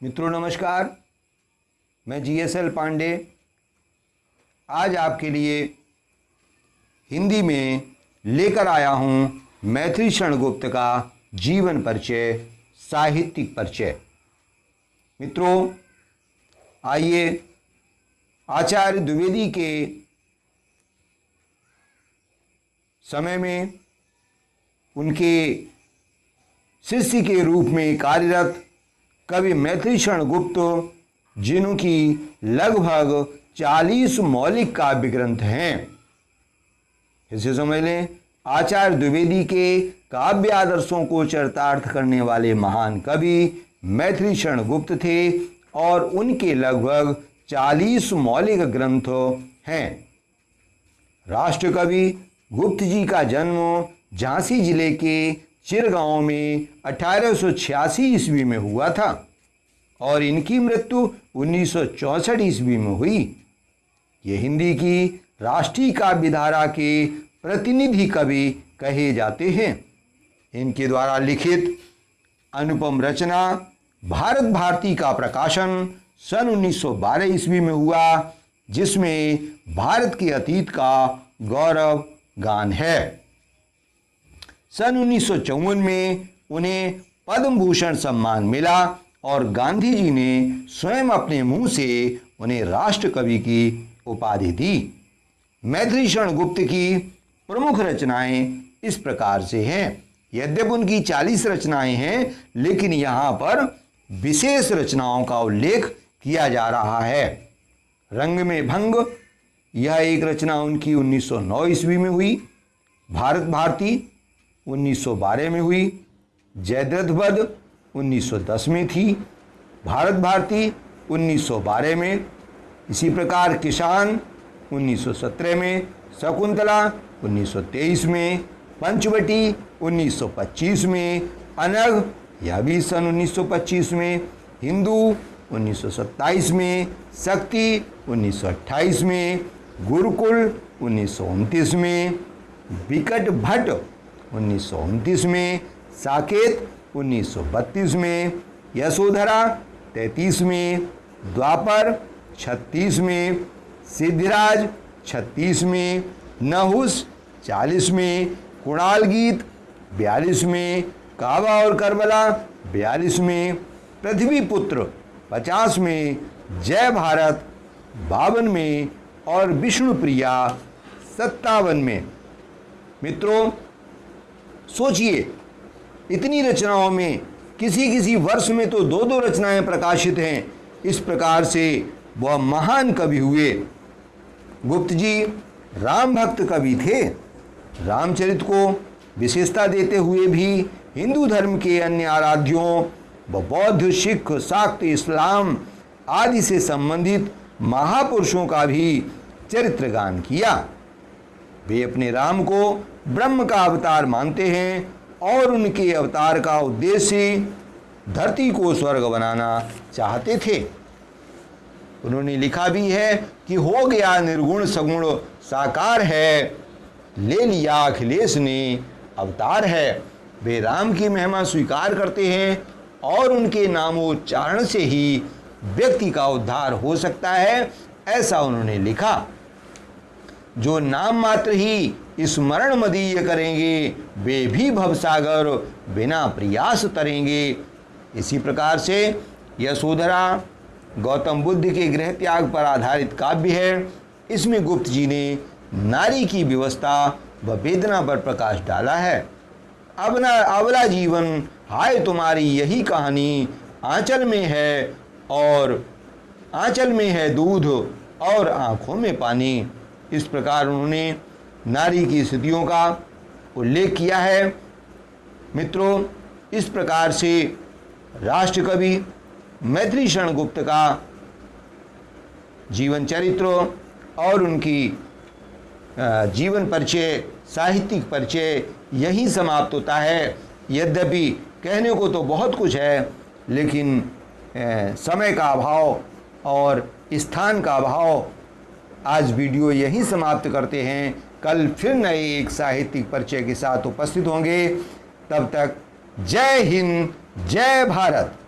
मित्रों नमस्कार, मैं GSL पांडे आज आपके लिए हिंदी में लेकर आया हूँ मैथिली शरण गुप्त का जीवन परिचय, साहित्यिक परिचय। मित्रों आइए आचार्य द्विवेदी के समय में उनके शिष्य के रूप में कार्यरत कवि मैथिली शरण गुप्त, जिनकी लगभग 40 मौलिक काव्य ग्रंथ हैं, इसे समझ लें। आचार्य द्विवेदी के काव्य आदर्शों को चरितार्थ करने वाले महान कवि मैथिली शरण गुप्त थे और उनके लगभग 40 मौलिक ग्रंथ हैं। राष्ट्रकवि गुप्त जी का जन्म झांसी जिले के चिरगांव में 1886 ईस्वी में हुआ था और इनकी मृत्यु 1964 ईस्वी में हुई। ये हिंदी की राष्ट्रीय काव्य धारा के प्रतिनिधि कवि कहे जाते हैं। इनके द्वारा लिखित अनुपम रचना भारत भारती का प्रकाशन सन 1912 ईस्वी में हुआ, जिसमें भारत के अतीत का गौरव गान है। सन 1954 में उन्हें पद्म भूषण सम्मान मिला और गांधी जी ने स्वयं अपने मुंह से उन्हें राष्ट्र कवि की उपाधि दी। मैथिली शरण गुप्त की प्रमुख रचनाएं इस प्रकार से हैं। यद्यपि उनकी 40 रचनाएं हैं, लेकिन यहाँ पर विशेष रचनाओं का उल्लेख किया जा रहा है। रंग में भंग, यह एक रचना उनकी 1909 ईस्वी में हुई। भारत भारती 1912 में हुई। जयद्रथ वध 1910 में थी। भारत भारती 1912 में। इसी प्रकार किसान 1917 में, शकुंतला 1923 में, पंचवटी 1925 में, अनग यह भी सन 1925 में, हिंदू 1927 में, शक्ति 1928 में, गुरुकुल 1929 में, विकट भट्ट 1929 में, साकेत 1932 में, यशोधरा 33 में, द्वापर 36 में, सिद्धिराज 36 में, नहुस 40 में, कुणाल गीत 42 में, काबा और करबला 42 में, पृथ्वीपुत्र 50 में, जय भारत 52 में और विष्णुप्रिया 57 में। मित्रों सोचिए, इतनी रचनाओं में किसी किसी वर्ष में तो 2-2 रचनाएं प्रकाशित हैं। इस प्रकार से वह महान कवि हुए। गुप्त जी राम भक्त कवि थे। रामचरित को विशेषता देते हुए भी हिंदू धर्म के अन्य आराध्यों व बौद्ध, सिख, शाक्त, इस्लाम आदि से संबंधित महापुरुषों का भी चरित्र गान किया। वे अपने राम को ब्रह्म का अवतार मानते हैं और उनके अवतार का उद्देश्य धरती को स्वर्ग बनाना चाहते थे। उन्होंने लिखा भी है कि हो गया निर्गुण सगुण साकार है, ले लिया अखिलेश ने अवतार है। वे राम की महिमा स्वीकार करते हैं और उनके नामोच्चारण से ही व्यक्ति का उद्धार हो सकता है, ऐसा उन्होंने लिखा। जो नाम मात्र ही स्मरण मदीय करेंगे, वे भी भवसागर बिना प्रयास तरेंगे। इसी प्रकार से यशोधरा गौतम बुद्ध के गृह त्याग पर आधारित काव्य है। इसमें गुप्त जी ने नारी की व्यवस्था व वेदना पर प्रकाश डाला है। अबला जीवन हाय तुम्हारी यही कहानी, आंचल में है दूध और आँखों में पानी। इस प्रकार उन्होंने नारी की स्थितियों का उल्लेख किया है। मित्रों इस प्रकार से राष्ट्रकवि मैथिली शरण गुप्त का जीवन चरित्र और उनकी जीवन परिचय, साहित्यिक परिचय यहीं समाप्त होता है। यद्यपि कहने को तो बहुत कुछ है, लेकिन समय का अभाव और स्थान का अभाव, आज वीडियो यहीं समाप्त करते हैं। कल फिर नए एक साहित्यिक परिचय के साथ उपस्थित होंगे। तब तक जय हिंद, जय भारत।